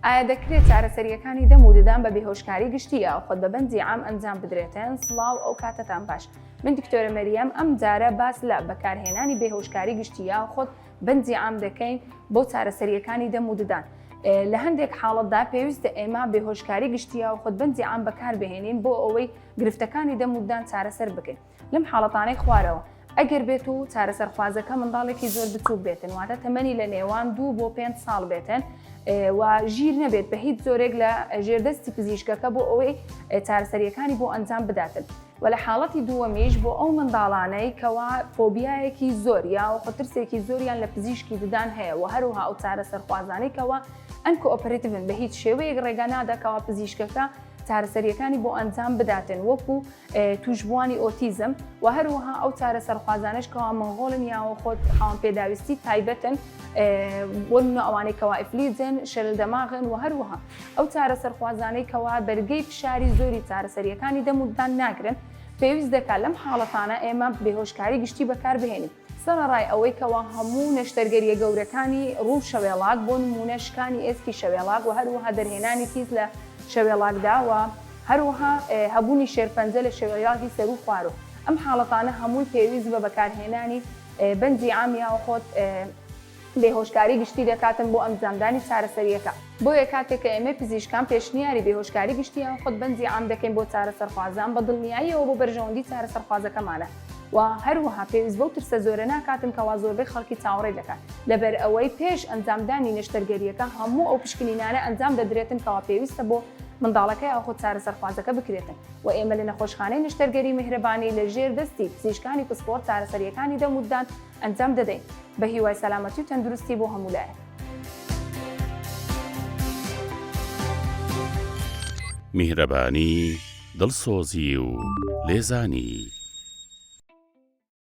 ئایا دەکرێت چارەسەریەکانی دەم و ددان بە بێهۆشکاری گشتی یاخود خۆت بە بەندی عام ئەنجام بدرێتن؟ سڵاو، ئەو کاتتان باش. من دکتۆرە مەریەم ئەم جارە باس لە بەکارهێنانی بێهۆشکاری گشتی یاخود بەندی عام دەکەین بۆ چارەسەریەکانی دەم و ددان. لە هەندێک حاڵەتدا پێویستە ئێمە بێهۆشکاری گشتی یاخود بەندی عام بەکاربهێنین بۆ ئەوەی گرفتەکانی دەم و ددان چارەسەر بکەین. لەم حاڵەتانەی خوارەوە ئەگەر بێت و چارەسەرخوازەکە منداڵێکی زۆر بچووک بێتن، واتە تەمەنی لە نێوان 2 بۆ 5 ساڵ بێتن و ژیر نەبێت بە هیچ زۆرێک لە ژێردەستی پزیشکەکە بۆ ئەوەی چارەسەریەکانی بۆ ئەنجام بداتن. و لە حاڵەتی دووەمیش بۆ ئەو منداڵانەی کەوا فۆبیایەکی زۆر یاخود ترسێکی زۆریان لە پزیشکی ددان هەیە و هەروها ئەو چارەسەرخوازانەی کەوا ئەنکۆئۆپەرێتیڤن بە هیچ شێوەیەک ڕێگا ناداکەوە پزیشکەکە چارەسەریەکانی بۆ ئەنجام بداتن، وەکو توشبوانی ئۆتیزم و هەروەها ئەو چارەسەرخوازانش کەوا مەنغۆڵن یاوە خۆت حاڵ پێداویستی تایبەتن بۆ ئەوانەی کەوا ئیفلیجن، شەل دەماغن و هەروەها ئەو چارەسەرخوازانەی کەوا بەرگەی فشاری زۆری چارەسەریەکانی دەم و ددان ناگرن، پێویست دەکات لەم حاڵەتانە ئێمە بێهۆشکاری گشتی بەکاربهێنین. سەرەڕای ئەوەی کەوا هەموو نەشتەرگەریە گەورەکانی ڕوو شەوێڵاک بۆ نمونە شکانی ئێسکی شەوێڵاک و هەروەها دەرهێنانی تیز لە شەوێڵاکدا و هەروەها هەبوونی شێرپەنجە لە شەوێڵاکی سەر و خوارەوە. ئەم حاڵەتانە هەمووی پێویست بە بەکارهێنانی بەندی عام یاوە خۆت بێهۆشکاری گشتی دەکاتن بۆ ئەنجامدانی چارەسەریەکە. بۆیە کاتێک کە ئێمە پزیشکان پێشنیاری بێهۆشکاری گشتی یان خۆت بەندی عام دەکەین بۆ چارەسەرخوازان بە دڵنیاییەوە بۆ بەرژەوەندی چارەسەرخوازەکەمانە. و هەروەها پێویست بەو ترسە زۆرە ناکاتن کەوا زۆربەی خەڵکی چاوەڕێ دەکات، لەبەر ئەوەی پێش ئەنجامدانی نەشتەرگەریەکە هەموو ئەو پشکنینانە ئەنجام دەدرێتن کەوا پێویستە بۆ منداڵەکە یاخۆ چارەسەرخوازەکە بکرێتن. و ئێمە لە نەخۆشخانەی نەشتەرگەری میهرەبانی لە ژێر دەستی پزیشکانی پسپۆرت چارەسەریەکانی دەم و ددان ئەنجام دەدەین بە هیوای سەلامەتی و تەندروستی بۆ هەموو لایەک. میهرەبانی، دڵسۆزی و لێزانی.